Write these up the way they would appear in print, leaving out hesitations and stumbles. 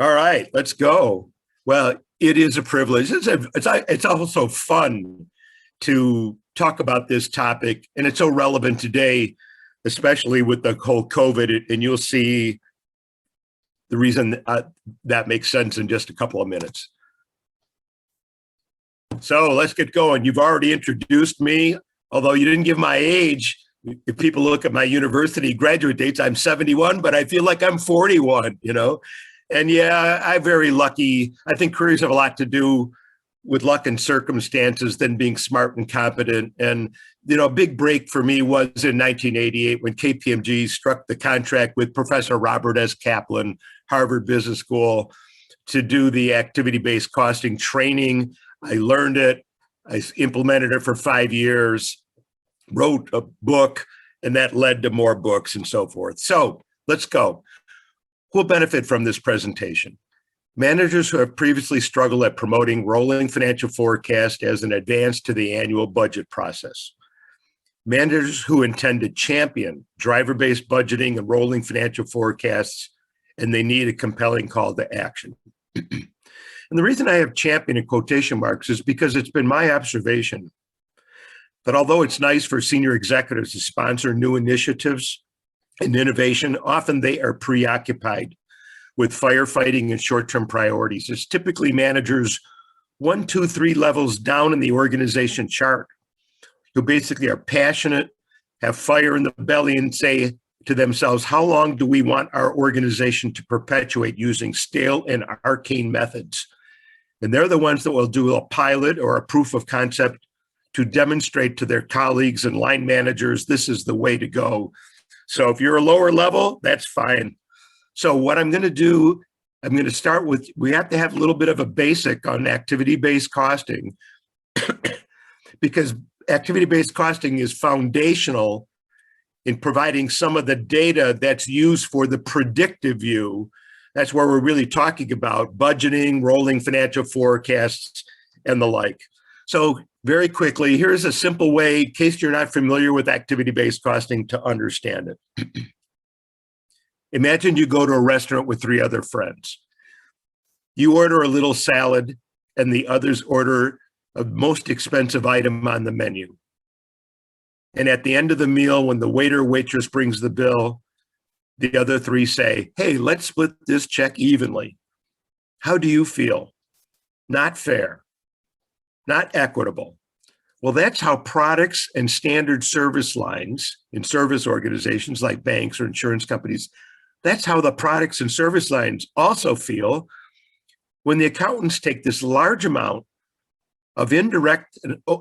All right, let's go. Well, it is a privilege. It's also fun to talk about this topic, and it's so relevant today, especially with the whole COVID. And you'll see the reason that makes sense in just a couple of minutes. So let's get going. You've already introduced me, although you didn't give my age. If people look at my university graduate dates, I'm 71, but I feel like I'm 41, And yeah, I'm very lucky. I think careers have a lot to do with luck and circumstances than being smart and competent. And, a big break for me was in 1988 when KPMG struck the contract with Professor Robert S. Kaplan, Harvard Business School, to do the activity-based costing training. I learned it. I implemented it for 5 years, wrote a book, and that led to more books and so forth. So let's go. Who'll benefit from this presentation? Managers who have previously struggled at promoting rolling financial forecast as an advance to the annual budget process. Managers who intend to champion driver-based budgeting and rolling financial forecasts, and they need a compelling call to action. And the reason I have champion in quotation marks is because it's been my observation that although it's nice for senior executives to sponsor new initiatives and innovation, often they are preoccupied with firefighting and short-term priorities. It's typically managers 1, 2, 3 levels down in the organization chart who basically are passionate, have fire in the belly, and say to themselves, how long do we want our organization to perpetuate using stale and arcane methods? And they're the ones that will do a pilot or a proof of concept to demonstrate to their colleagues and line managers, this is the way to go. So if you're a lower level, that's fine. So what I'm going to do, I'm going to start with, we have to have a little bit of a basic on activity-based costing because activity-based costing is foundational in providing some of the data that's used for the predictive view. That's where we're really talking about budgeting, rolling financial forecasts, and the like. So very quickly, here's a simple way, in case you're not familiar with activity-based costing, to understand it. Imagine you go to a restaurant with 3 other friends. You order a little salad, and the others order a most expensive item on the menu. And at the end of the meal, when the waiter or waitress brings the bill, the other 3 say, hey, let's split this check evenly. How do you feel? Not fair, not equitable. Well, that's how products and standard service lines in service organizations like banks or insurance companies, that's how the products and service lines also feel when the accountants take this large amount of indirect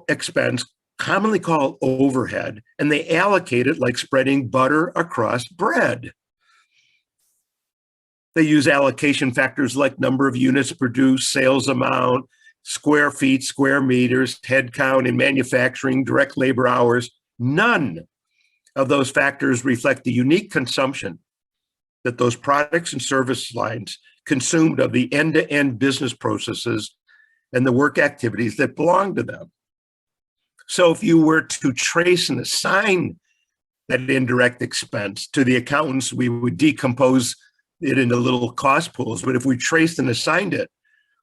expense, commonly called overhead, and they allocate it like spreading butter across bread. They use allocation factors like number of units produced, sales amount, square feet, square meters, head count in manufacturing, direct labor hours. None of those factors reflect the unique consumption that those products and service lines consumed of the end-to-end business processes and the work activities that belong to them. So if you were to trace and assign that indirect expense to the accountants, we would decompose it into little cost pools. But if we traced and assigned it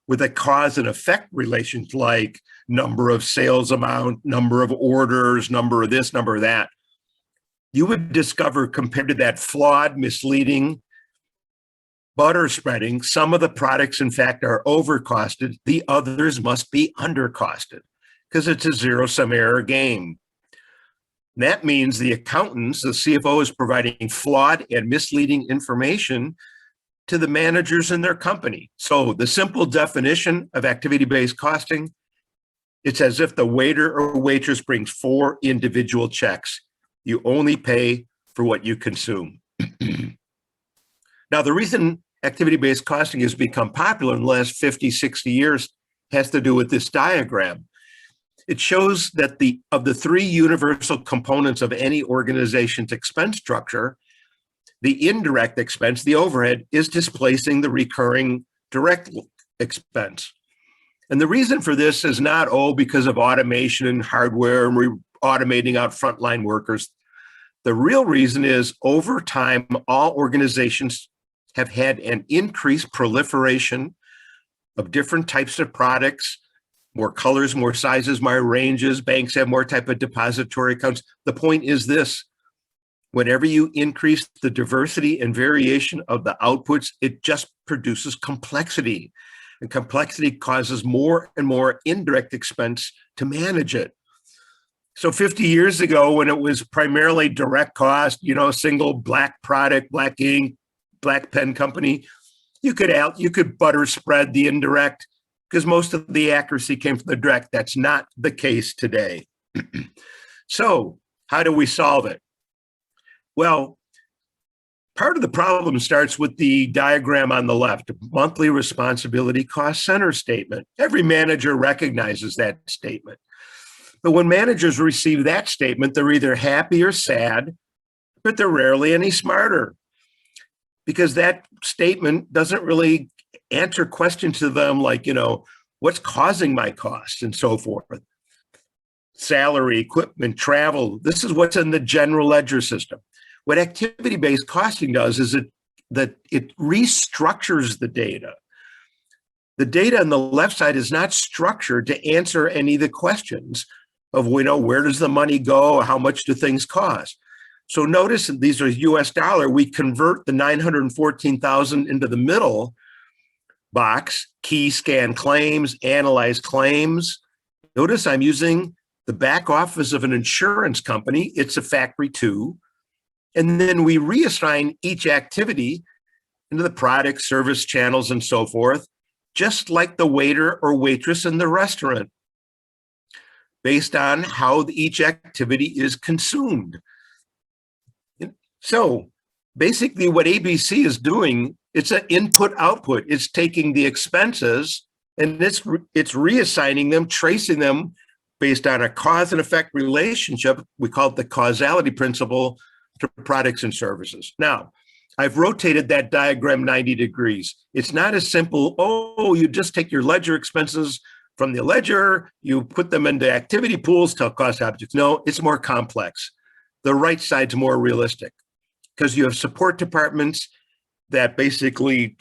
with a cause and effect relations like number of sales amount, number of orders, number of this, number of that, you would discover, compared to that flawed, misleading butter spreading, some of the products, in fact, are overcosted. The others must be undercosted because it's a zero-sum error game. That means the accountants, the CFO, is providing flawed and misleading information to the managers in their company. So the simple definition of activity-based costing, it's as if the waiter or waitress brings 4 individual checks. You only pay for what you consume. Now, the reason activity-based costing has become popular in the last 50, 60 years has to do with this diagram. It shows that of the 3 universal components of any organization's expense structure, the indirect expense, the overhead, is displacing the recurring direct expense. And the reason for this is not, because of automation and hardware and automating out frontline workers. The real reason is over time, all organizations have had an increased proliferation of different types of products, more colors, more sizes, more ranges. Banks have more type of depository accounts. The point is this: whenever you increase the diversity and variation of the outputs, it just produces complexity. And complexity causes more and more indirect expense to manage it. So 50 years ago, when it was primarily direct cost, single black product, black ink, black pen company, you could butter spread the indirect because most of the accuracy came from the direct. That's not the case today. So how do we solve it? Well, part of the problem starts with the diagram on the left, monthly responsibility cost center statement. Every manager recognizes that statement. But when managers receive that statement, they're either happy or sad, but they're rarely any smarter, because that statement doesn't really answer questions to them like, what's causing my costs and so forth. Salary, equipment, travel, this is what's in the general ledger system. What activity-based costing does is that it restructures the data. The data on the left side is not structured to answer any of the questions of, where does the money go? How much do things cost? So notice that these are US dollar. We convert the 914,000 into the middle box, key scan claims, analyze claims. Notice I'm using the back office of an insurance company. It's a factory too. And then we reassign each activity into the product, service channels, and so forth, just like the waiter or waitress in the restaurant, based on how each activity is consumed. So basically what ABC is doing, it's an input-output. It's taking the expenses and it's reassigning them, tracing them based on a cause and effect relationship. We call it the causality principle to products and services. Now, I've rotated that diagram 90 degrees. It's not as simple, you just take your ledger expenses from the ledger, you put them into activity pools to cost objects. No, it's more complex. The right side's more realistic because you have support departments that basically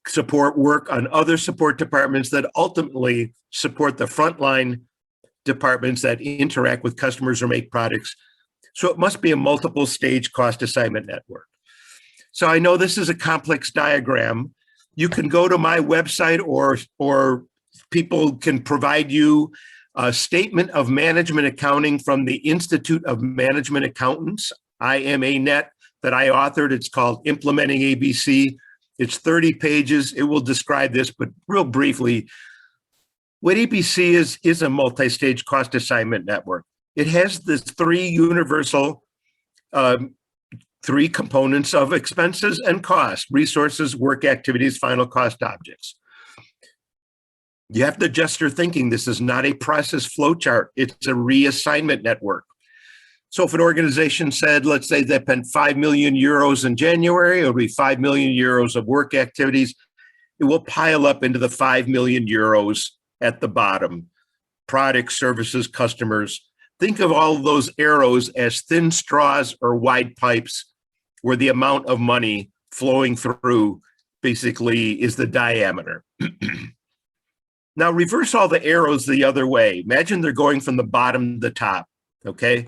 support work on other support departments that ultimately support the frontline departments that interact with customers or make products. So it must be a multiple stage cost assignment network. So I know this is a complex diagram. You can go to my website or people can provide you a statement of management accounting from the Institute of Management Accountants, IMA Net, that I authored. It's called Implementing ABC. It's 30 pages. It will describe this, but real briefly, what ABC is a multi-stage cost assignment network. It has the three universal, three components of expenses and cost: resources, work activities, final cost objects. You have to adjust your thinking. This is not a process flow chart. It's a reassignment network. So if an organization said, let's say they spent 5 million euros in January, it'll be 5 million euros of work activities. It will pile up into the 5 million euros at the bottom. Products, services, customers. Think of all of those arrows as thin straws or wide pipes where the amount of money flowing through basically is the diameter. Now reverse all the arrows the other way. Imagine they're going from the bottom to the top, okay?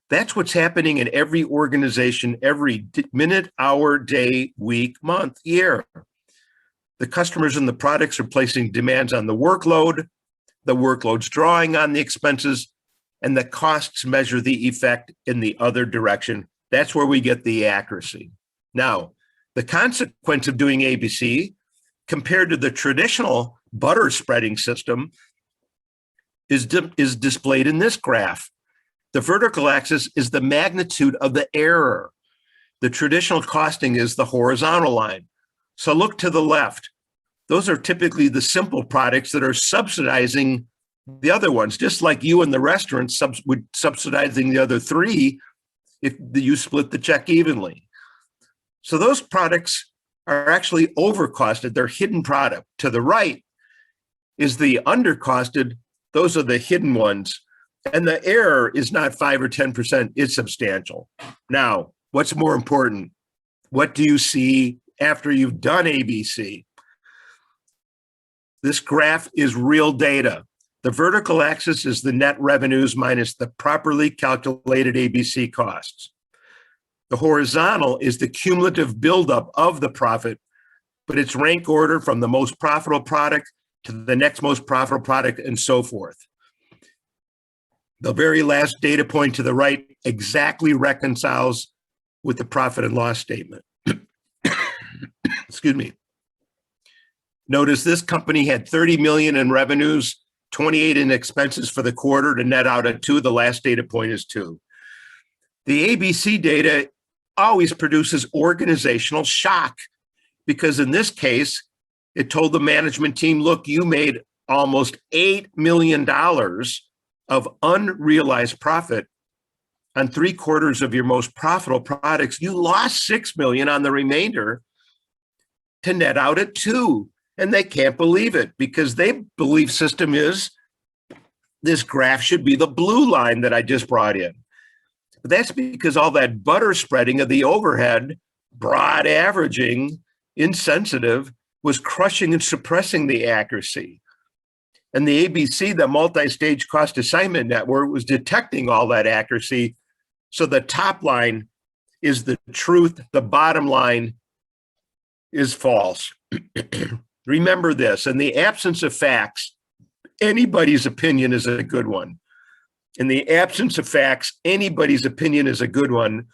That's what's happening in every organization, every minute, hour, day, week, month, year. The customers and the products are placing demands on the workload's drawing on the expenses, and the costs measure the effect in the other direction. That's where we get the accuracy. Now, the consequence of doing ABC compared to the traditional butter spreading system is displayed in this graph. The vertical axis is the magnitude of the error. The traditional costing is the horizontal line. So look to the left. Those are typically the simple products that are subsidizing the other ones, just like you in the restaurant would subsidizing the other three if you split the check evenly. So those products are actually overcosted. They're hidden product. To the right is the undercosted. Those are the hidden ones. And the error is not 5 or 10%, it's substantial. Now, what's more important? What do you see after you've done ABC. This graph is real data. The vertical axis is the net revenues minus the properly calculated ABC costs. The horizontal is the cumulative buildup of the profit, but it's rank order from the most profitable product to the next most profitable product and so forth. The very last data point to the right exactly reconciles with the profit and loss statement. Excuse me. Notice this company had 30 million in revenues, 28 in expenses for the quarter to net out at 2. The last data point is 2. The ABC data always produces organizational shock because in this case, it told the management team, look, you made almost $8 million of unrealized profit on 3/4 of your most profitable products. You lost $6 million on the remainder to net out at 2. And they can't believe it because their belief system is this graph should be the blue line that I just brought in. But that's because all that butter spreading of the overhead, broad averaging, insensitive, was crushing and suppressing the accuracy. And the ABC, the multi-stage cost assignment network, was detecting all that accuracy. So the top line is the truth, the bottom line is false. Remember this, in the absence of facts, anybody's opinion is a good one. In the absence of facts, anybody's opinion is a good one,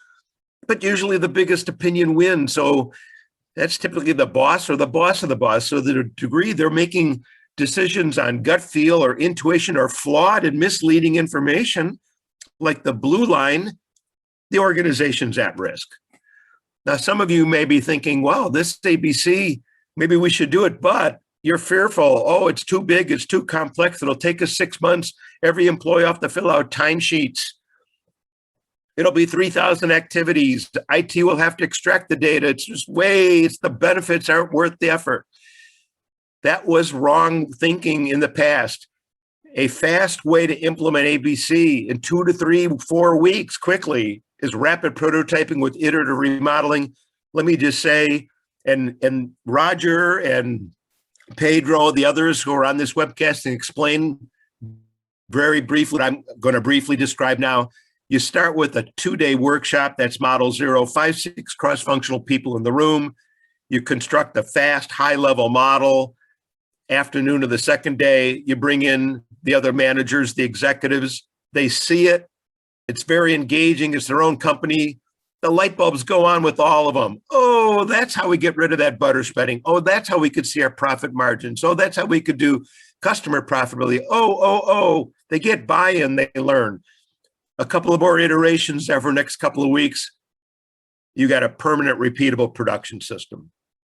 but usually the biggest opinion wins. So that's typically the boss or the boss of the boss. So the degree they're making decisions on gut feel or intuition or flawed and misleading information, like the blue line, the organization's at risk. Now, some of you may be thinking, wow, this ABC, maybe we should do it, but you're fearful. Oh, it's too big. It's too complex. It'll take us 6 months. Every employee will have to fill out timesheets. It'll be 3,000 activities. IT will have to extract the data. It's just the benefits aren't worth the effort. That was wrong thinking in the past. A fast way to implement ABC in 2 to 3, 4 weeks quickly is rapid prototyping with iterative remodeling. Let me just say, and Roger and Pedro, the others who are on this webcast, and explain very briefly what I'm going to briefly describe now. You start with a 2-day workshop. That's model 0, 5, 6 cross-functional people in the room. You construct a fast, high-level model. Afternoon of the second day, you bring in the other managers, the executives. They see it. It's very engaging. It's their own company. The light bulbs go on with all of them. Oh, that's how we get rid of that butter spreading. Oh, that's how we could see our profit margins. Oh, that's how we could do customer profitability. Oh, they get buy-in, they learn. A couple of more iterations over the next couple of weeks, you got a permanent repeatable production system.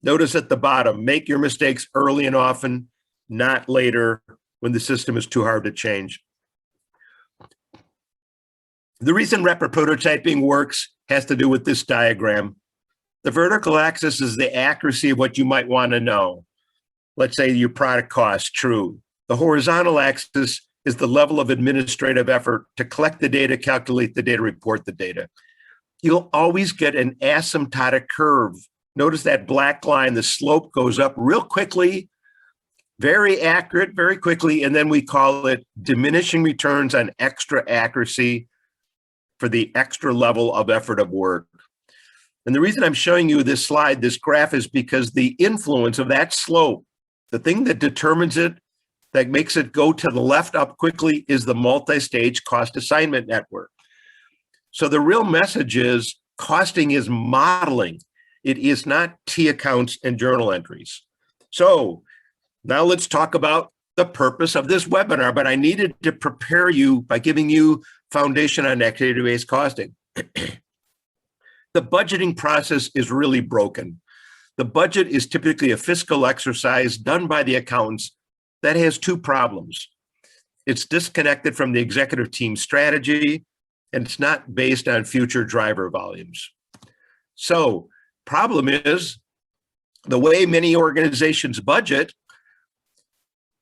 Notice at the bottom, make your mistakes early and often, not later when the system is too hard to change. The reason rapid prototyping works has to do with this diagram. The vertical axis is the accuracy of what you might want to know. Let's say your product cost, true. The horizontal axis is the level of administrative effort to collect the data, calculate the data, report the data. You'll always get an asymptotic curve. Notice that black line, the slope goes up real quickly, very accurate, very quickly, and then we call it diminishing returns on extra accuracy for the extra level of effort of work. And the reason I'm showing you this slide, this graph, is because the influence of that slope, the thing that determines it, that makes it go to the left up quickly, is the multi-stage cost assignment network. So the real message is costing is modeling. It is not T accounts and journal entries. So now let's talk about the purpose of this webinar, but I needed to prepare you by giving you foundation on activity-based costing. The budgeting process is really broken. The budget is typically a fiscal exercise done by the accountants that has 2 problems. It's disconnected from the executive team strategy, and it's not based on future driver volumes. So, problem is, the way many organizations budget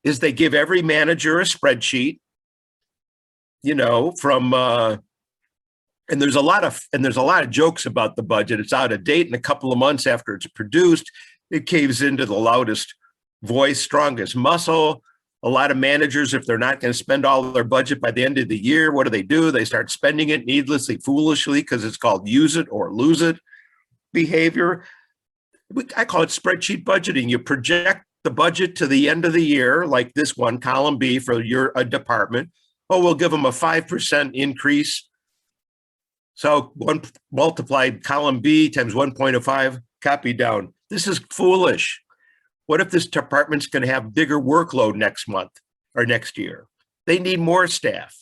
is they give every manager a spreadsheet, from And there's a lot of jokes about the budget. It's out of date, and a couple of months after it's produced, it caves into the loudest voice, strongest muscle. A lot of managers, if they're not going to spend all of their budget by the end of the year, what do? They start spending it needlessly, foolishly, because it's called use it or lose it behavior. I call it spreadsheet budgeting. You project the budget to the end of the year, like this one, column B for your department. Oh, we'll give them a 5% increase. So one multiplied column B times 1.05, copy down. This is foolish. What if this department's going to have bigger workload next month or next year? They need more staff.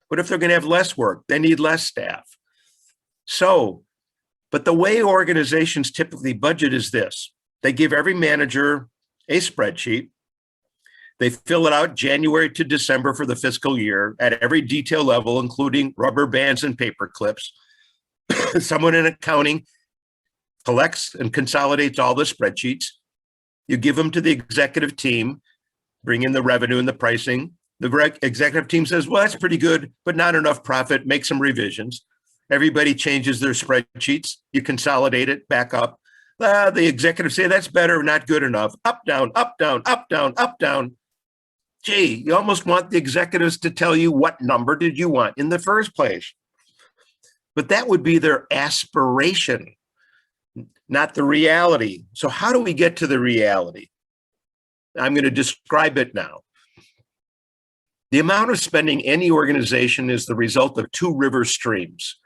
What if they're going to have less work? They need less staff. But the way organizations typically budget is this. They give every manager a spreadsheet. They fill it out January to December for the fiscal year at every detail level, including rubber bands and paper clips. Someone in accounting collects and consolidates all the spreadsheets. You give them to the executive team, bring in the revenue and the pricing. The executive team says, well, that's pretty good, but not enough profit. Make some revisions. Everybody changes their spreadsheets. You consolidate it back up. The executives say that's better, not good enough. Up, down, up, down, up, down, up, down. Gee, you almost want the executives to tell you what number did you want in the first place. But that would be their aspiration, not the reality. So how do we get to the reality? I'm going to describe it now. The amount of spending any organization is the result of two river streams.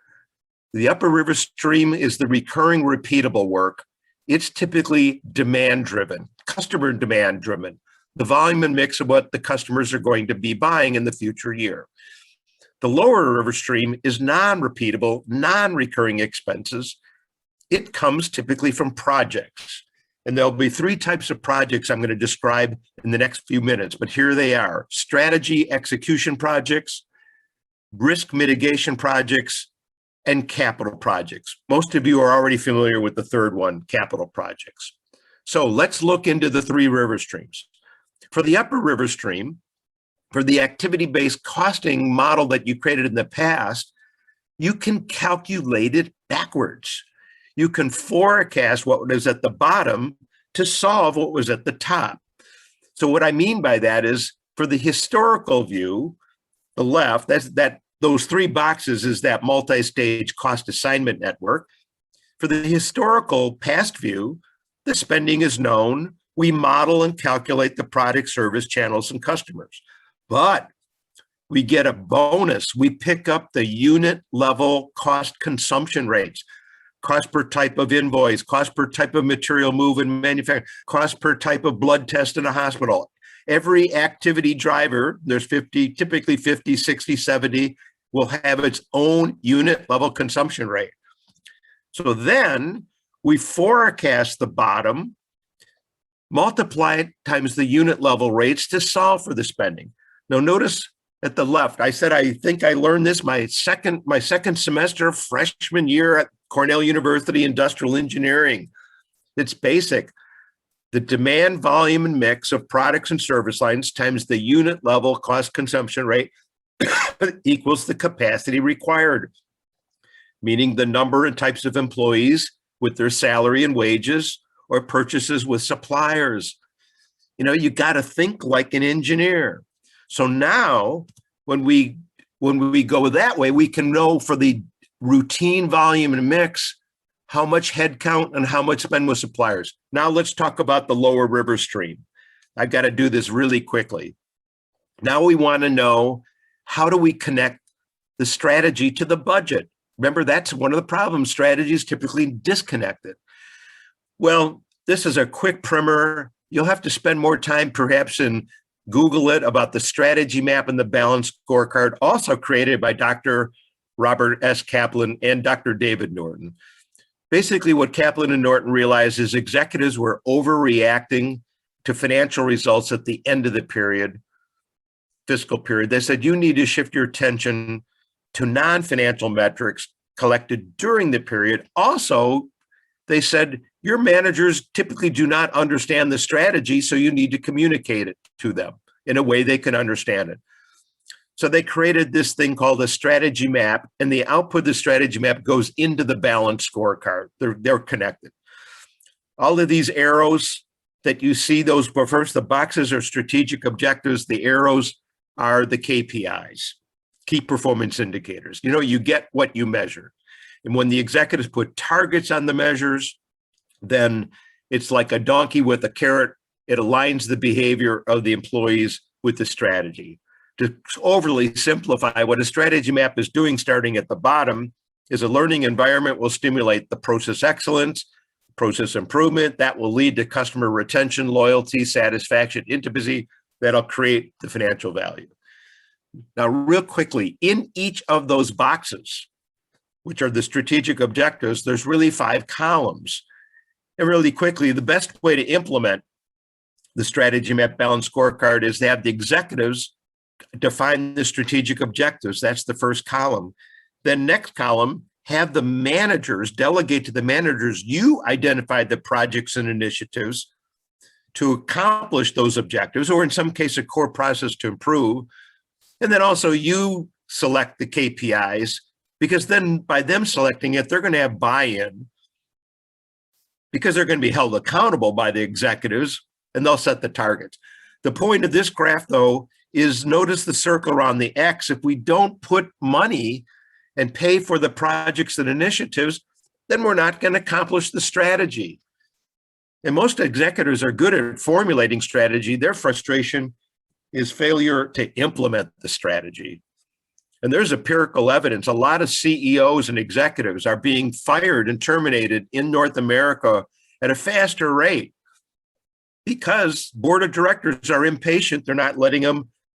The upper river stream is the recurring, repeatable work. It's typically demand-driven, customer demand-driven, the volume and mix of what the customers are going to be buying in the future year. The lower river stream is non-repeatable, non-recurring expenses. It comes typically from projects. And there'll be three types of projects I'm going to describe in the next few minutes, but here they are: strategy execution projects, risk mitigation projects, and capital projects. Most of you are already familiar with the third one, capital projects. So let's look into the three river streams. For the upper river stream, for the activity-based costing model that you created in the past, you can calculate it backwards. You can forecast what was at the bottom to solve what was at the top. So what I mean by that is, for the historical view, the left, those three boxes is that multi-stage cost assignment network. For the historical past view, the spending is known. We model and calculate the product, service, channels, and customers. But we get a bonus. We pick up the unit level cost consumption rates, cost per type of invoice, cost per type of material move and manufacture, cost per type of blood test in a hospital. Every activity driver, there's typically 50, 60, 70, will have its own unit level consumption rate. So then we forecast the bottom, multiply it times the unit level rates to solve for the spending. Now notice at the left, I said, I think I learned this my second semester, freshman year at Cornell University Industrial Engineering. It's basic. The demand, volume, and mix of products and service lines times the unit level cost consumption rate equals the capacity required, meaning the number and types of employees with their salary and wages, or purchases with suppliers. You got to think like an engineer. So now when we go that way, we can know for the routine volume and mix how much headcount and how much spend with suppliers. Now let's talk about the lower river stream. I've got to do this really quickly. Now we want to know, how do we connect the strategy to the budget? Remember, that's one of the problems. Strategy is typically disconnected. Well, this is a quick primer. You'll have to spend more time perhaps and Google it about the strategy map and the balance scorecard, also created by Dr. Robert S. Kaplan and Dr. David Norton. Basically, what Kaplan and Norton realized is executives were overreacting to financial results at the end of the fiscal period. They said, you need to shift your attention to non-financial metrics collected during the period. Also, they said, your managers typically do not understand the strategy, so you need to communicate it to them in a way they can understand it. So they created this thing called a strategy map, and the output of the strategy map goes into the balanced scorecard. They're connected. All of these arrows that you see, those were first, the boxes are strategic objectives. The arrows are the KPIs, key performance indicators. You know, you get what you measure. And when the executives put targets on the measures, then it's like a donkey with a carrot. It aligns the behavior of the employees with the strategy. To overly simplify, what a strategy map is doing, starting at the bottom, is a learning environment will stimulate the process excellence, process improvement. That will lead to customer retention, loyalty, satisfaction, intimacy. That'll create the financial value. Now, real quickly, in each of those boxes, which are the strategic objectives, there's really 5 columns. And really quickly, the best way to implement the strategy map balanced scorecard is to have the executives define the strategic objectives. That's the first column. Then next column, have the managers delegate to the managers. You identify the projects and initiatives to accomplish those objectives, or in some case, a core process to improve. And then also you select the KPIs, because then by them selecting it, they're going to have buy-in, because they're going to be held accountable by the executives, and they'll set the targets. The point of this graph, though, is notice the circle around the X. If we don't put money and pay for the projects and initiatives, then we're not going to accomplish the strategy. And most executives are good at formulating strategy. Their frustration is failure to implement the strategy. And there's empirical evidence. A lot of CEOs and executives are being fired and terminated in North America at a faster rate because board of directors are impatient. They're not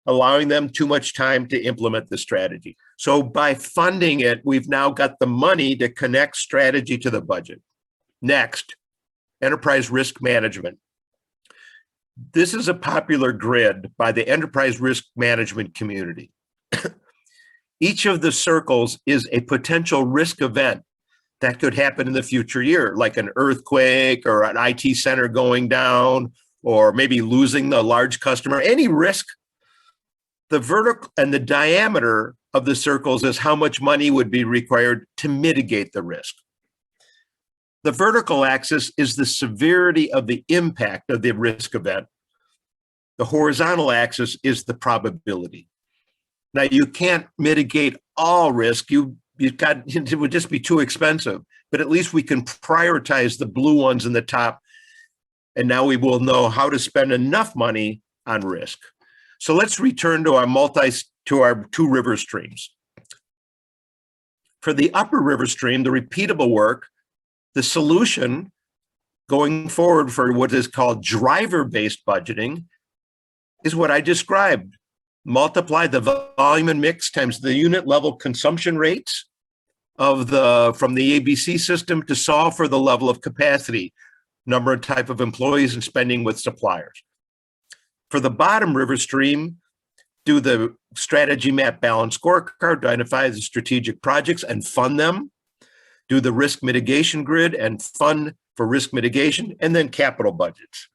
allowing them too much time to implement the strategy. So by funding it, we've now got the money to connect strategy to the budget. Next, enterprise risk management. This is a popular grid by the enterprise risk management community. Each of the circles is a potential risk event that could happen in the future year, like an earthquake or an IT center going down, or maybe losing the large customer, any risk. The vertical and the diameter of the circles is how much money would be required to mitigate the risk. The vertical axis is the severity of the impact of the risk event. The horizontal axis is the probability. Now, you can't mitigate all risk. It would just be too expensive, but at least we can prioritize the blue ones in the top. And now we will know how to spend enough money on risk. So let's return to our 2 river streams. For the upper river stream, the repeatable work, the solution going forward for what is called driver-based budgeting is what I described. Multiply the volume and mix times the unit level consumption rates from the ABC system to solve for the level of capacity, number and type of employees, and spending with suppliers. For the bottom river stream, do the strategy map balance scorecard, identify the strategic projects and fund them, do the risk mitigation grid and fund for risk mitigation, and then capital budgets.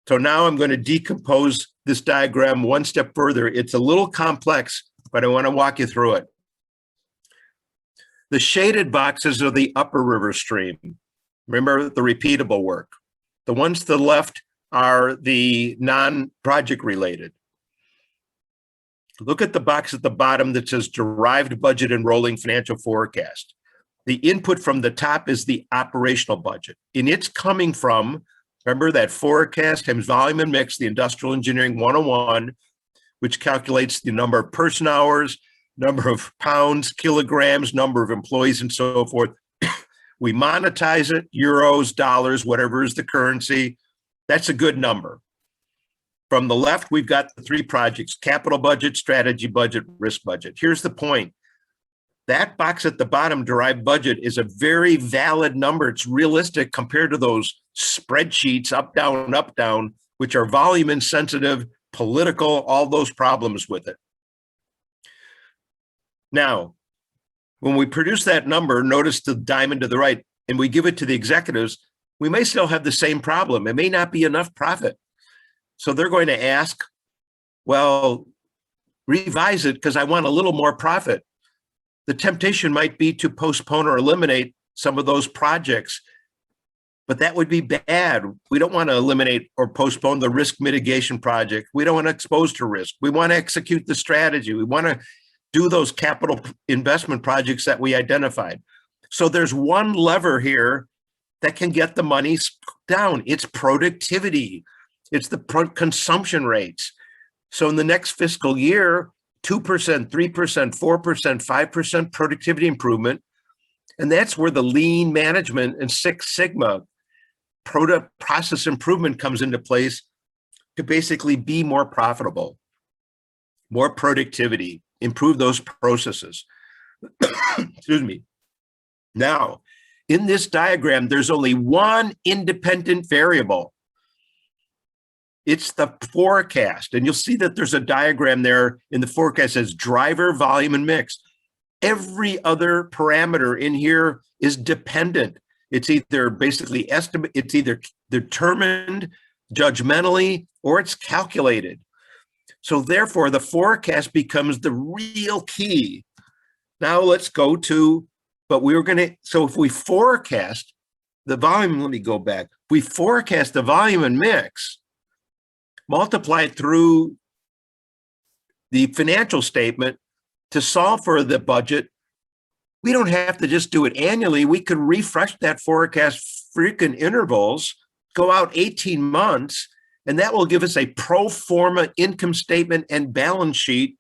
So now I'm going to decompose this diagram one step further. It's a little complex, but I want to walk you through it. The shaded boxes are the upper river stream. Remember the repeatable work. The ones to the left are the non-project related. Look at the box at the bottom that says derived budget and rolling financial forecast. The input from the top is the operational budget. And it's coming from, remember that forecast times volume and mix, the industrial engineering 101, which calculates the number of person hours, number of pounds, kilograms, number of employees, and so forth. We monetize it, euros, dollars, whatever is the currency. That's a good number. From the left, we've got the 3 projects: capital budget, strategy budget, risk budget. Here's the point. That box at the bottom, derived budget, is a very valid number. It's realistic compared to those spreadsheets, up, down, which are volume insensitive, political, all those problems with it. Now, when we produce that number, notice the diamond to the right, and we give it to the executives, we may still have the same problem. It may not be enough profit. So they're going to ask, well, revise it because I want a little more profit. The temptation might be to postpone or eliminate some of those projects, but that would be bad. We don't want to eliminate or postpone the risk mitigation project. We don't want to expose to risk. We want to execute the strategy. We want to do those capital investment projects that we identified. So there's one lever here that can get the money down. It's productivity. It's the consumption rates. So in the next fiscal year, 2%, 3%, 4%, 5% productivity improvement. And that's where the lean management and Six Sigma product process improvement comes into place to basically be more profitable, more productivity, improve those processes. Excuse me. Now, in this diagram, there's only one independent variable. It's the forecast. And you'll see that there's a diagram there in the forecast that says driver, volume, and mix. Every other parameter in here is dependent. It's either basically it's either determined judgmentally or it's calculated. So therefore, the forecast becomes the real key. Now let's go to, so if we forecast the volume, let me go back. We forecast the volume and mix, multiply it through the financial statement to solve for the budget. We don't have to just do it annually. We could refresh that forecast frequent intervals, go out 18 months, and that will give us a pro forma income statement and balance sheet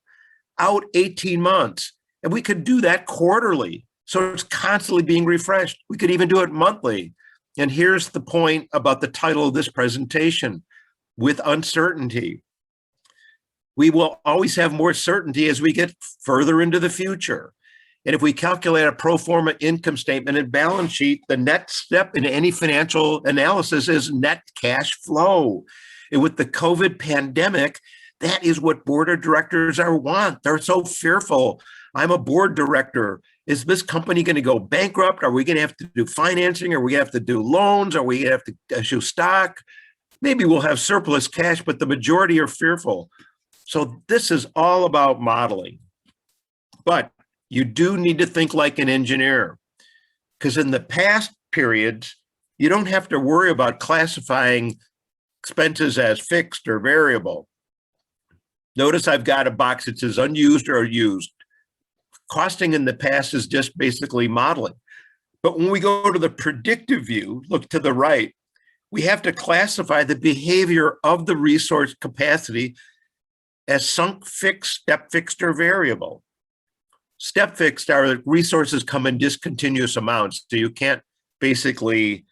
out 18 months. And we could do that quarterly. So it's constantly being refreshed. We could even do it monthly. And here's the point about the title of this presentation: with uncertainty. We will always have more certainty as we get further into the future. And if we calculate a pro forma income statement and balance sheet, the next step in any financial analysis is net cash flow. And with the COVID pandemic, that is what board of directors want. They're so fearful. I'm a board director. Is this company going to go bankrupt? Are we going to have to do financing? Are we going to have to do loans? Are we going to have to issue stock? Maybe we'll have surplus cash, but the majority are fearful. So this is all about modeling. But you do need to think like an engineer, because in the past periods, you don't have to worry about classifying expenses as fixed or variable. Notice I've got a box that says unused or used. Costing in the past is just basically modeling. But when we go to the predictive view, look to the right, we have to classify the behavior of the resource capacity as sunk fixed, step fixed, or variable. Step fixed are the resources come in discontinuous amounts. So you can't basically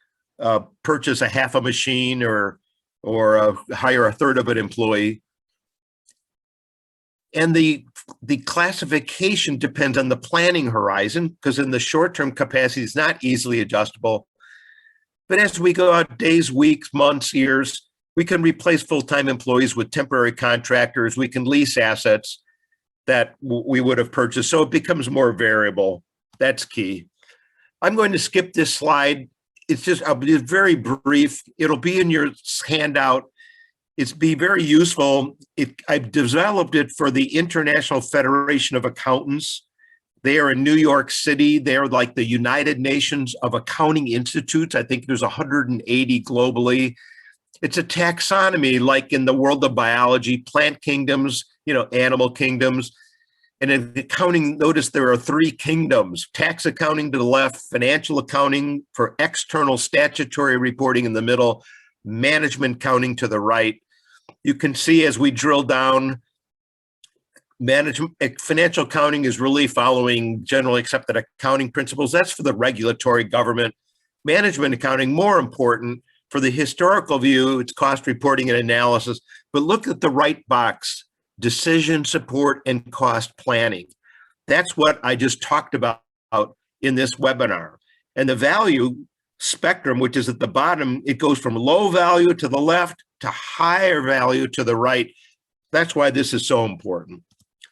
purchase a half a machine or hire a third of an employee. And the classification depends on the planning horizon, because in the short term, capacity is not easily adjustable. But as we go out days, weeks, months, years, we can replace full-time employees with temporary contractors. We can lease assets that we would have purchased. So it becomes more variable. That's key. I'm going to skip this slide. It's very brief. It'll be in your handout. It's be very useful. I've developed it for the International Federation of Accountants. They are in New York City. They're like the United Nations of Accounting Institutes. I think there's 180 globally. It's a taxonomy, like in the world of biology, plant kingdoms, animal kingdoms. And in accounting, notice there are 3 kingdoms: tax accounting to the left, financial accounting for external statutory reporting in the middle, management accounting to the right. You can see as we drill down, financial accounting is really following generally accepted accounting principles. That's for the regulatory government. Management accounting, more important. For the historical view, it's cost reporting and analysis. But look at the right box: decision support and cost planning. That's what I just talked about in this webinar. And the value spectrum, which is at the bottom, it goes from low value to the left to higher value to the right. That's why this is so important.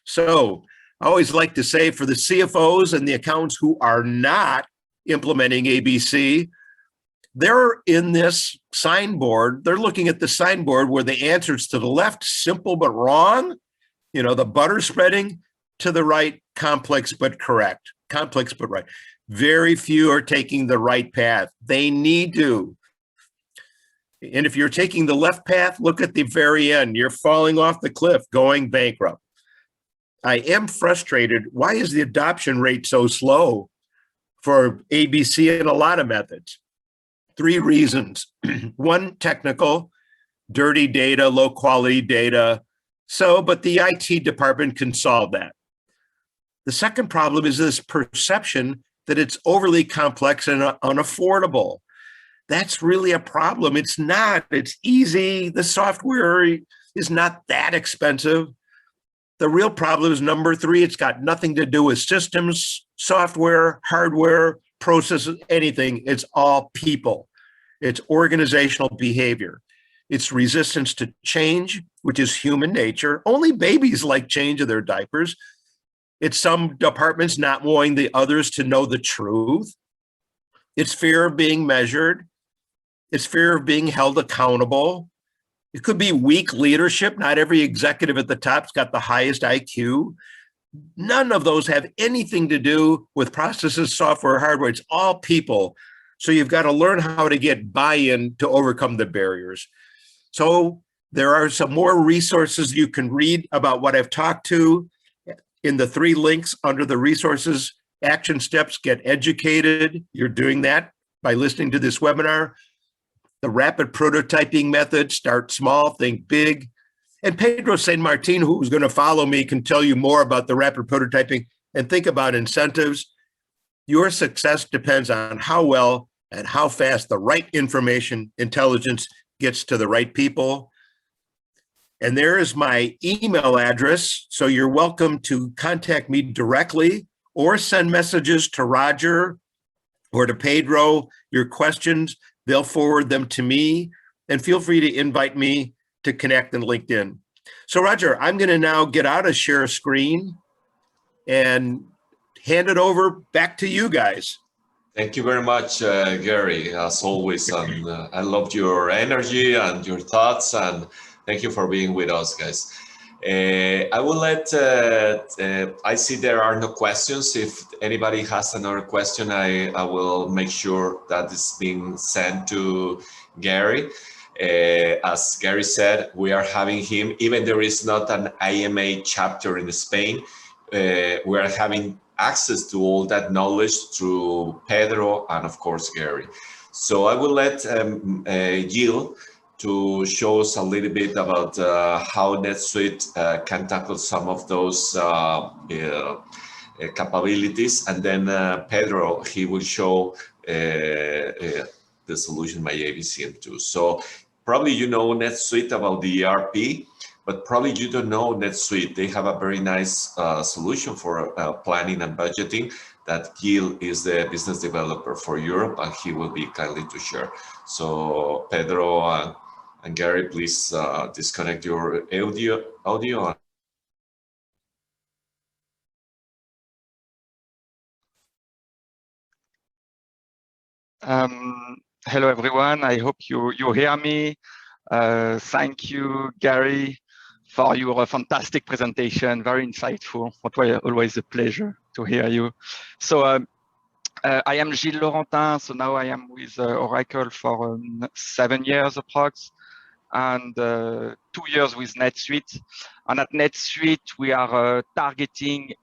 So I always like to say, for the CFOs and the accountants who are not implementing ABC, they're in this signboard. They're looking at the signboard where the answer's to the left, simple but wrong. the butter spreading to the right, complex but correct, complex but right. Very few are taking the right path. They need to. And if you're taking the left path, look at the very end. You're falling off the cliff, going bankrupt. I am frustrated. Why is the adoption rate so slow for ABC and a lot of methods? 3 reasons. 1, technical, dirty data, low quality data. But the IT department can solve that. The second problem is this perception that it's overly complex and unaffordable. That's really a problem. It's not. It's easy. The software is not that expensive. The real problem is number 3. It's got nothing to do with systems, software, hardware, processes, anything. It's all people. It's organizational behavior. It's resistance to change, which is human nature. Only babies like change of their diapers. It's some departments not wanting the others to know the truth. It's fear of being measured. It's fear of being held accountable. It could be weak leadership. Not every executive at the top's got the highest IQ. None of those have anything to do with processes, software, hardware. It's all people. So you've got to learn how to get buy-in to overcome the barriers. So there are some more resources you can read about what I've talked to in the 3 links under the resources. Action steps, get educated. You're doing that by listening to this webinar. The rapid prototyping method, start small, think big. And Pedro San Martin, who's going to follow me, can tell you more about the rapid prototyping and think about incentives. Your success depends on how well and how fast the right information intelligence gets to the right people. And there is my email address. So you're welcome to contact me directly or send messages to Roger or to Pedro, your questions. They'll forward them to me, and feel free to invite me to connect in LinkedIn. So Roger, I'm going to now get out of share screen and hand it over back to you guys. Thank you very much, Gary, as always. And I loved your energy and your thoughts, and thank you for being with us, guys. I will let, I see there are no questions. If anybody has another question, I will make sure that is being sent to Gary. As Gary said, we are having him, even there is not an IMA chapter in Spain, we are having access to all that knowledge through Pedro and of course Gary. So I will let Jill to show us a little bit about how NetSuite can tackle some of those capabilities, and then Pedro, he will show the solution by ABCM2. So probably you know NetSuite about the ERP, but probably you don't know NetSuite. They have a very nice solution for planning and budgeting that Gil is the business developer for Europe, and he will be kindly to share. So Pedro and Gary, please disconnect your audio. Hello everyone, I hope you hear me. Thank you, Gary, for your fantastic presentation, very insightful. It was always a pleasure to hear you. So I am Gilles Laurentin, so now I am with Oracle for 7 years approx, and 2 years with NetSuite. And at NetSuite, we are targeting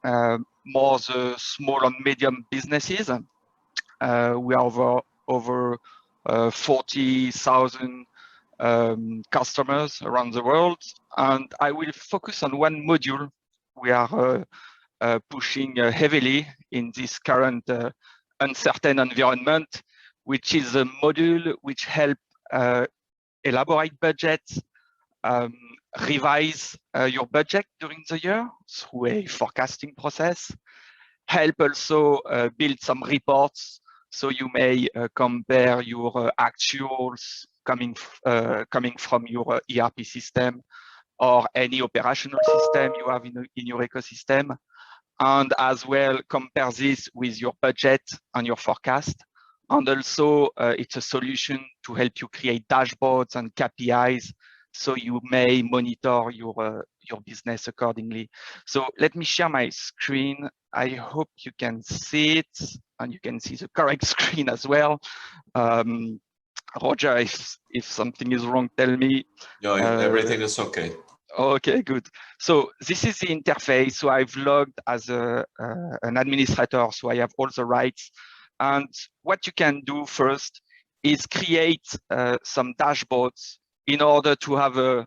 more the small and medium businesses. We are over 40,000 customers around the world, and I will focus on one module we are pushing heavily in this current uncertain environment, which is a module which helps elaborate budgets, revise your budget during the year through a forecasting process, help also build some reports, so you may compare your actuals coming from your ERP system or any operational system you have in your ecosystem, and as well compare this with your budget and your forecast. And also it's a solution to help you create dashboards and KPIs So you may monitor your business accordingly. So let me share my screen. I hope you can see it and you can see the correct screen as well. Roger, if something is wrong, tell me. No, everything is okay. Okay, good. So this is the interface. So I've logged as an administrator, so I have all the rights. And what you can do first is create some dashboards in order to have a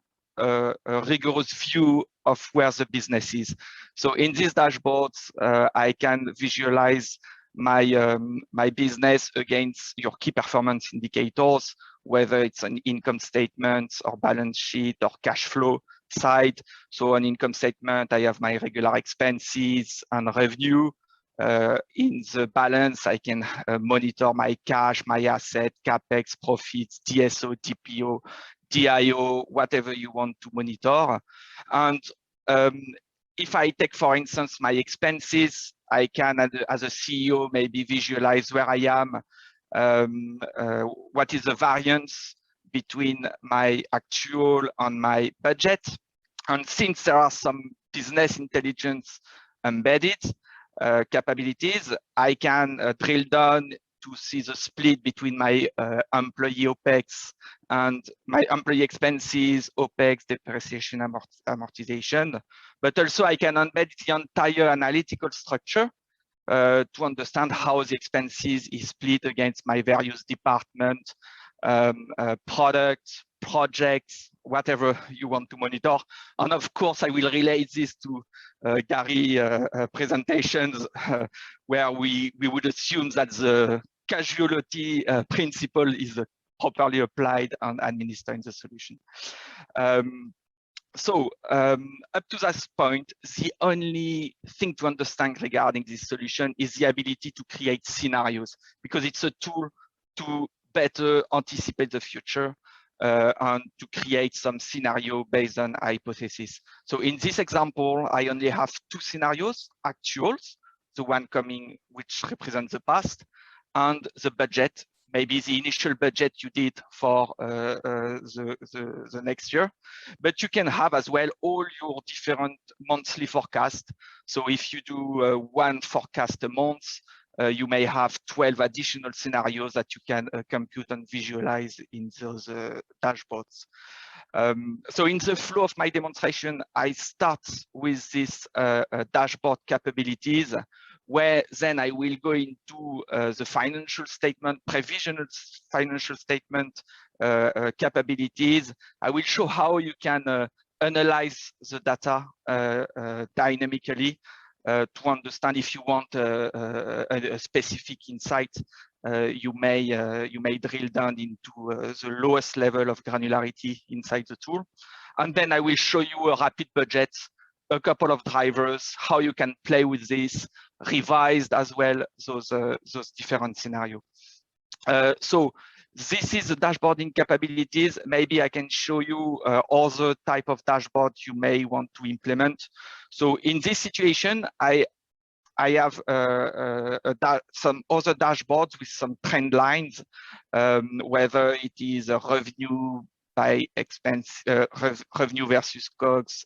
rigorous view of where the business is. So in these dashboards, I can visualize my business against your key performance indicators, whether it's an income statement or balance sheet or cash flow side. So an income statement, I have my regular expenses and revenue. In the balance, I can monitor my cash, my asset, capex, profits, DSO, DPO, DIO, whatever you want to monitor. And if I take, for instance, my expenses, I can, as a CEO, maybe visualize where I am, what is the variance between my actual and my budget. And since there are some business intelligence embedded capabilities, I can drill down to see the split between my employee OPEX and my employee expenses, OPEX, depreciation, amortization. But also I can embed the entire analytical structure to understand how the expenses is split against my various departments, products, projects, whatever you want to monitor. And of course, I will relate this to Gary presentations where we would assume that the casualty principle is properly applied and administered in the solution. So up to this point, the only thing to understand regarding this solution is the ability to create scenarios, because it's a tool to better anticipate the future and to create some scenario based on hypothesis. So in this example, I only have two scenarios, actuals, the one coming which represents the past, and the budget, maybe the initial budget you did for the next year. But you can have as well all your different monthly forecasts. So if you do one forecast a month, you may have 12 additional scenarios that you can compute and visualize in those dashboards. So in the flow of my demonstration, I start with this dashboard capabilities, where then I will go into the financial statement, provisional financial statement capabilities. I will show how you can analyze the data dynamically to understand if you want a specific insight. You may drill down into the lowest level of granularity inside the tool. And then I will show you a rapid budget, a couple of drivers, how you can play with this, revised as well, those different scenarios. So this is the dashboarding capabilities. Maybe I can show you other type of dashboard you may want to implement. So in this situation, I have some other dashboards with some trend lines, whether it is a revenue by expense, revenue versus COGS,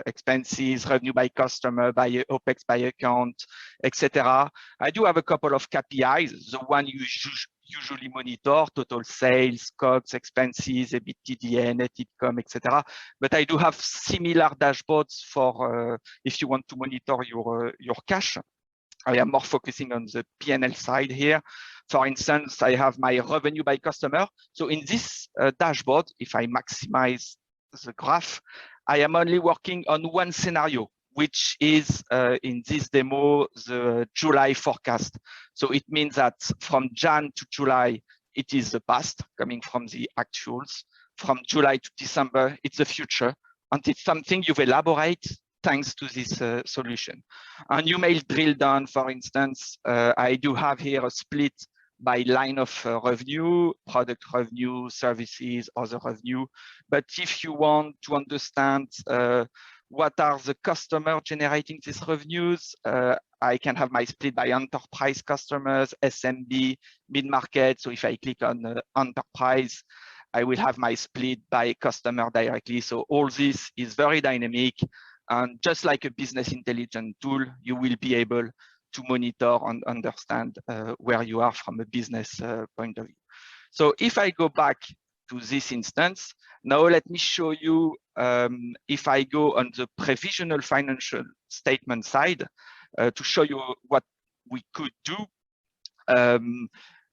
expenses, revenue by customer, by OPEX by account, etc. I do have a couple of KPIs, the one you usually monitor, total sales, COGS, expenses, EBITDA, net income, etc. But I do have similar dashboards for if you want to monitor your cash. I am more focusing on the P&L side here. For instance, I have my revenue by customer. So in this dashboard, if I maximize the graph, I am only working on one scenario, which is in this demo, the July forecast. So it means that from Jan to July, it is the past coming from the actuals. From July to December, it's the future. And it's something you've elaborated thanks to this solution. And you may drill down, for instance, I do have here a split by line of revenue, product revenue, services, other revenue. But if you want to understand what are the customer generating these revenues, I can have my split by enterprise customers, SMB, mid-market. So if I click on enterprise, I will have my split by customer directly. So all this is very dynamic. And just like a business intelligence tool, you will be able to monitor and understand where you are from a business point of view. So if I go back to this instance, now let me show you if I go on the provisional financial statement side to show you what we could do.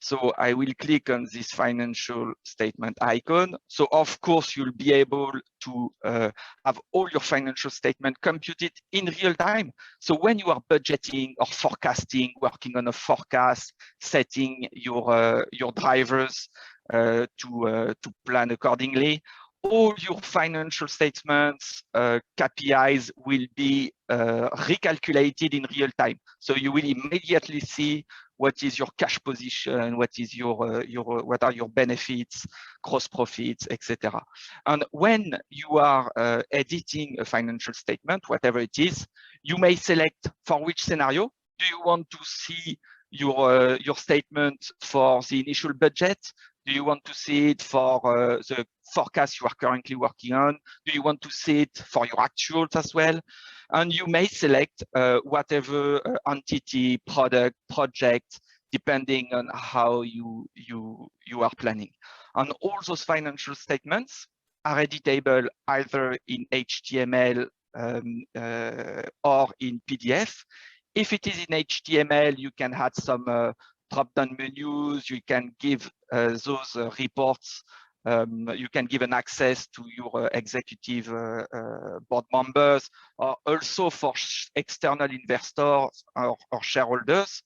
So I will click on this financial statement icon. So of course, you'll be able to have all your financial statement computed in real time. So when you are budgeting or forecasting, working on a forecast, setting your drivers to plan accordingly, all your financial statements, KPIs will be recalculated in real time. So you will immediately see what is your cash position, what is what are your benefits, gross profits, etc. And when you are editing a financial statement, whatever it is, you may select for which scenario. Do you want to see your statement for the initial budget? Do you want to see it for the forecast you are currently working on? Do you want to see it for your actuals as well? And you may select whatever entity, product, project, depending on how you are planning. And all those financial statements are editable either in HTML or in PDF. If it is in HTML, you can add some drop-down menus. You can give those reports. You can give an access to your executive board members, or also for external investors or shareholders,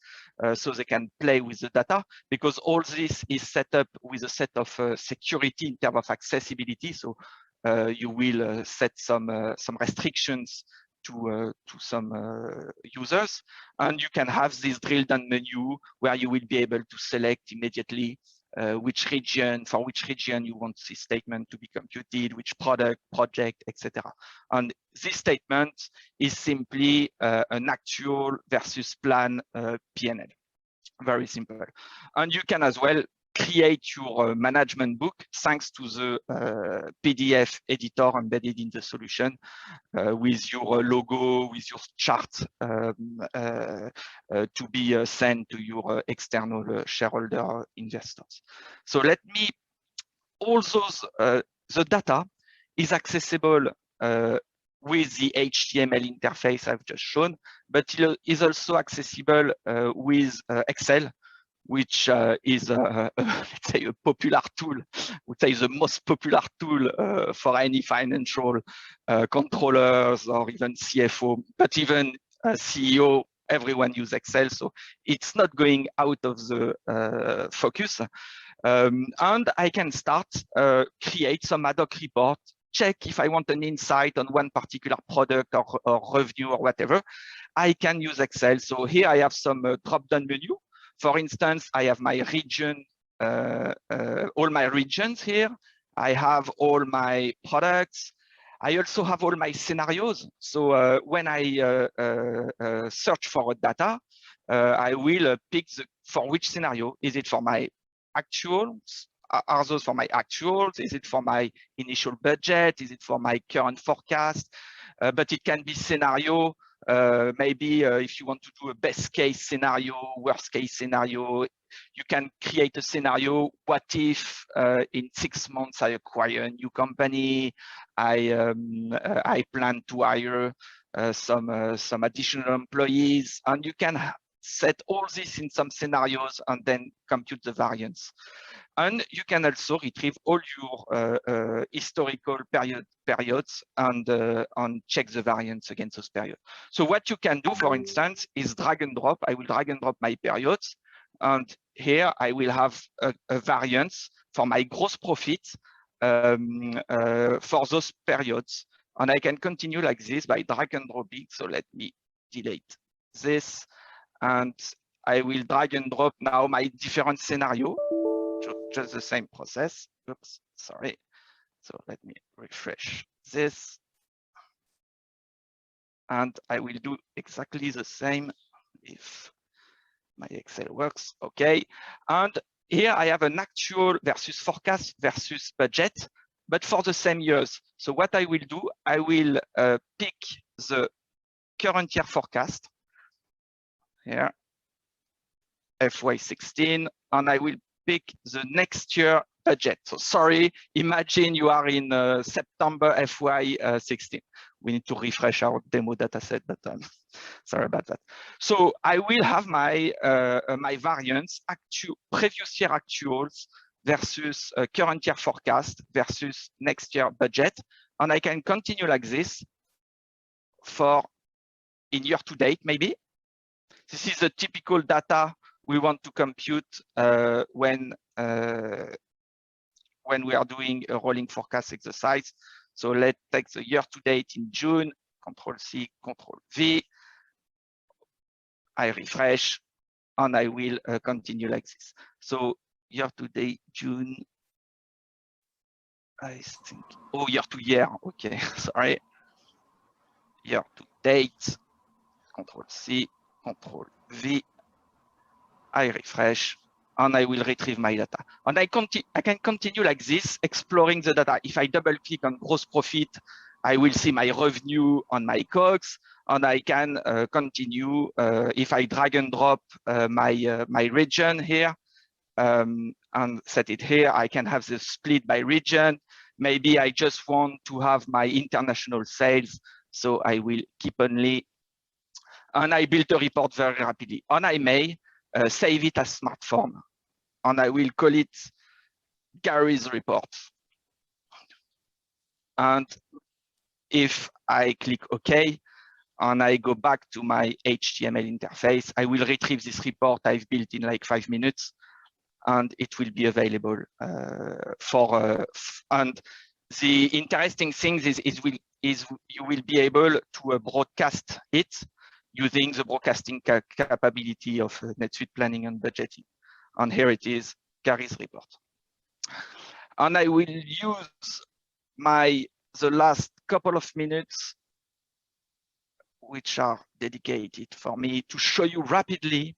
so they can play with the data, because all this is set up with a set of security in terms of accessibility. So you will set some restrictions to some users, and you can have this drill down menu where you will be able to select immediately which region you want this statement to be computed, which product, project, etc. And this statement is simply an actual versus plan P&L. Very simple. And you can as well create your management book thanks to the PDF editor embedded in the solution with your logo, with your chart to be sent to your external shareholder investors. So let me, all those, the data is accessible with the HTML interface I've just shown, but it is also accessible with Excel, which is, let's say, a popular tool, I would say the most popular tool for any financial controllers or even CFO, but even CEO, everyone uses Excel. So it's not going out of the focus. And I can start, create some ad hoc report, check if I want an insight on one particular product or revenue or whatever. I can use Excel. So here I have some drop-down menu. For instance, I have my region, all my regions here. I have all my products. I also have all my scenarios. So when I search for data, I will pick for which scenario. Is it for my actuals? Are those for my actuals? Is it for my initial budget? Is it for my current forecast? But it can be scenario. Maybe if you want to do a best case scenario, worst case scenario, you can create a scenario. What if in 6 months I acquire a new company? I plan to hire some additional employees, and you can set all this in some scenarios and then compute the variance. And you can also retrieve all your historical periods and check the variance against those periods. So what you can do, for instance, is drag and drop. I will drag and drop my periods. And here I will have a variance for my gross profit for those periods. And I can continue like this by drag and dropping. So let me delete this. And I will drag and drop now my different scenario. Just the same process. Oops, sorry. So let me refresh this. And I will do exactly the same if my Excel works. Okay. And here I have an actual versus forecast versus budget, but for the same years. So what I will do, I will pick the current year forecast here, FY16, and I will pick the next year budget. So sorry, imagine you are in September FY16. We need to refresh our demo data set, but sorry about that. So I will have my my variance, previous year actuals versus current year forecast versus next year budget. And I can continue like this for in year to date, maybe. This is the typical data we want to compute when we are doing a rolling forecast exercise. So let's take the year to date in June, Control C, Control V. I refresh and I will continue like this. So year to date, June, I think, oh, year to year, okay, sorry. Year to date, Control C, Control V. I refresh and I will retrieve my data. And I can continue like this, exploring the data. If I double click on gross profit, I will see my revenue on my COGS, and I can continue. If I drag and drop my region here and set it here, I can have the split by region. Maybe I just want to have my international sales, so I will keep only. And I built a report very rapidly. And I may save it as smart form, and I will call it Gary's report. And if I click OK, and I go back to my HTML interface, I will retrieve this report I've built in like 5 minutes, and it will be available and the interesting thing is you will be able to broadcast it using the broadcasting capability of NetSuite planning and budgeting. And here it is, Gary's report. And I will use the last couple of minutes, which are dedicated for me, to show you rapidly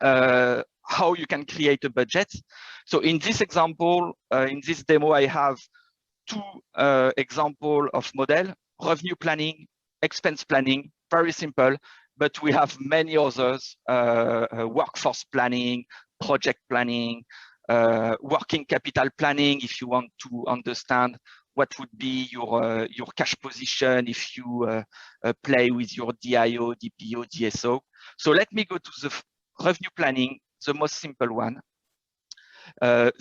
how you can create a budget. So in this example, in this demo, I have 2 examples of model: revenue planning, expense planning, very simple, but we have many others: workforce planning, project planning, working capital planning, if you want to understand what would be your cash position if you play with your DIO, DPO, DSO. So let me go to the revenue planning, the most simple one.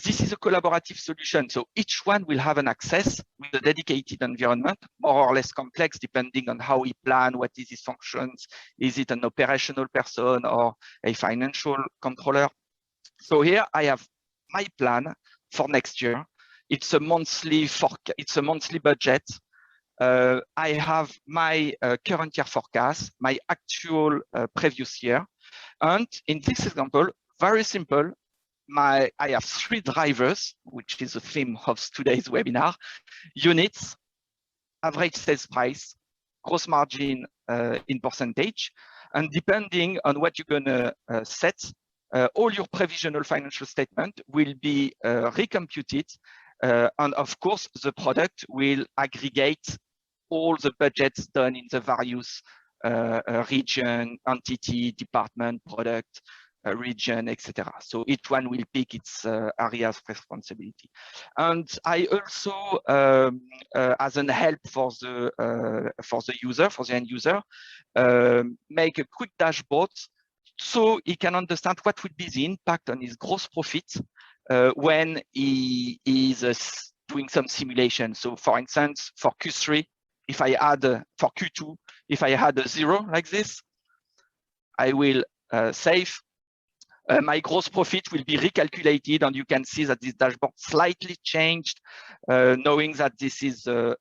This is a collaborative solution, so each one will have an access with a dedicated environment, more or less complex depending on how we plan, what is his functions, is it an operational person or a financial controller. So here I have my plan for next year. It's a monthly budget. I have my current year forecast, my actual previous year, and in this example, very simple. I have 3 drivers, which is the theme of today's webinar: units, average sales price, gross margin in percentage. And depending on what you're gonna set, all your provisional financial statement will be recomputed. And of course, the product will aggregate all the budgets done in the various region, entity, department, product, region, etc. So each one will pick its area of responsibility. And I also, as an help for the user, for the end user, make a quick dashboard so he can understand what would be the impact on his gross profit when he is doing some simulation. So for instance, for Q3, if I add for Q2, if I had a 0 like this, I will save. My gross profit will be recalculated, and you can see that this dashboard slightly changed, knowing that this is the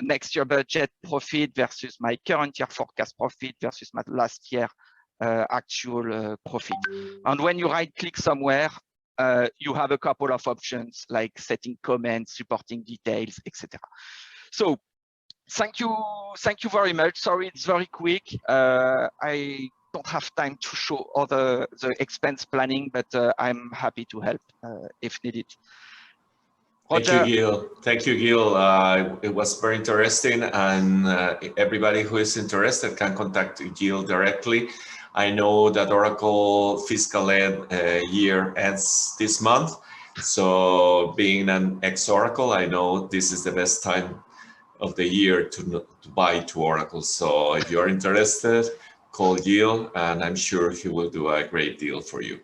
next year budget profit versus my current year forecast profit versus my last year actual profit. And when you right click somewhere, you have a couple of options like setting comments, supporting details, etc. So thank you very much. Sorry, it's very quick. I don't have time to show all the expense planning, but I'm happy to help if needed. Thank you, Gil. Thank you, Gil. It was very interesting, and everybody who is interested can contact Gil directly. I know that Oracle fiscal year ends this month, so being an ex-Oracle, I know this is the best time of the year to buy to Oracle. So if you're interested, call Gil, and I'm sure he will do a great deal for you.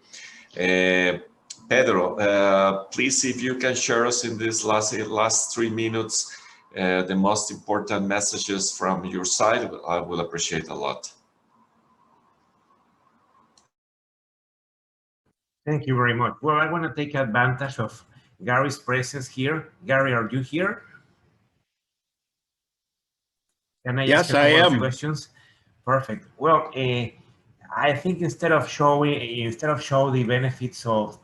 Pedro, please, if you can share us in this last 3 minutes, the most important messages from your side, I will appreciate a lot. Thank you very much. Well, I want to take advantage of Gary's presence here. Gary, are you here? Can I Yes, ask a I couple of am. questions? Perfect. Well, I think instead of show the benefits of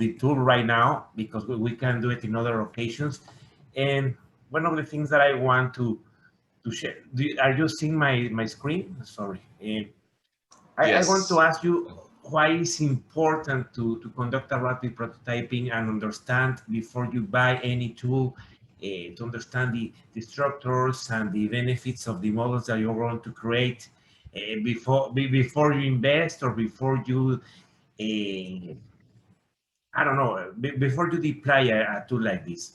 the tool right now, because we can do it in other occasions. And one of the things that I want to share, are you seeing my screen? Sorry. Yes. I want to ask you why it's important to conduct a rapid prototyping and understand before you buy any tool, to understand the structures and the benefits of the models that you're going to create before you invest, or before you, I don't know, before you deploy a tool like this.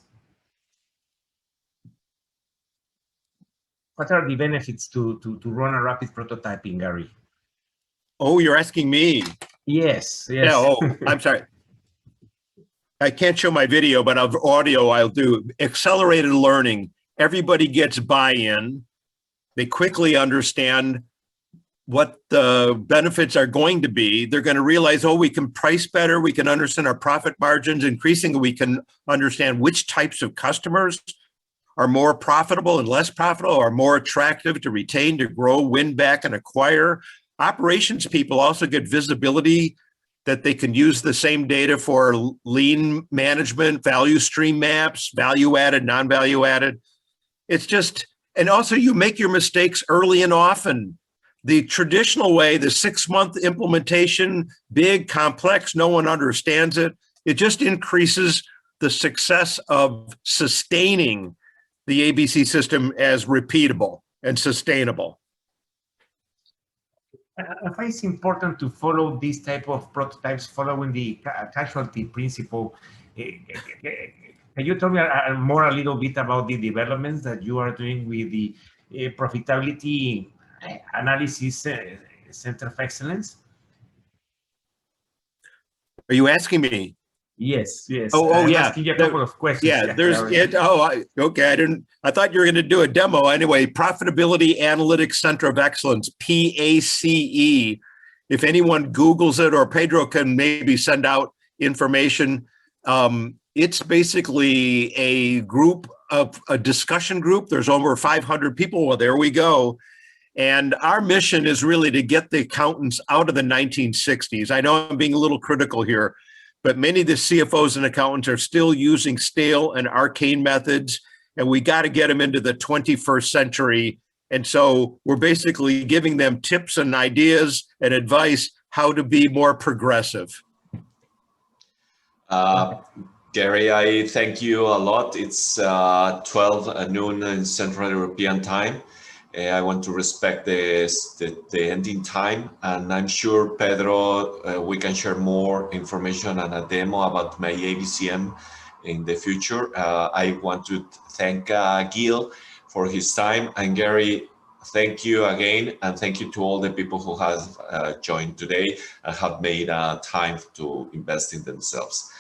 What are the benefits to run a rapid prototyping, Gary? Oh, you're asking me? Yes. Yeah, oh, I'm sorry. I can't show my video, but of audio I'll do. Accelerated learning. Everybody gets buy-in. They quickly understand what the benefits are going to be. They're going to realize, oh, we can price better. We can understand our profit margins. Increasingly, we can understand which types of customers are more profitable and less profitable, are more attractive to retain, to grow, win back, and acquire. Operations people also get visibility that they can use the same data for lean management, value stream maps, value added, non-value added. It's just, and also you make your mistakes early and often. The traditional way, the 6-month implementation, big, complex, no one understands it. It just increases the success of sustaining the ABC system as repeatable and sustainable. I find it's important to follow these type of prototypes following the casualty principle. Can you tell me a little bit about the developments that you are doing with the profitability analysis center of excellence? Are you asking me? Yes. Oh, I'm yeah. asking you a couple of questions. Yeah, there's it. Oh, okay. I thought you were going to do a demo anyway. Profitability Analytics Center of Excellence, PACE. If anyone Googles it, or Pedro can maybe send out information. It's basically a discussion group. There's over 500 people. Well, there we go. And our mission is really to get the accountants out of the 1960s. I know I'm being a little critical here, but many of the CFOs and accountants are still using stale and arcane methods, and we got to get them into the 21st century. And so we're basically giving them tips and ideas and advice how to be more progressive. Gary, I thank you a lot. It's 12 noon in Central European time. I want to respect the ending time, and I'm sure, Pedro, we can share more information and a demo about my ABCM in the future. I want to thank Gil for his time, and Gary, thank you again, and thank you to all the people who have joined today and have made time to invest in themselves.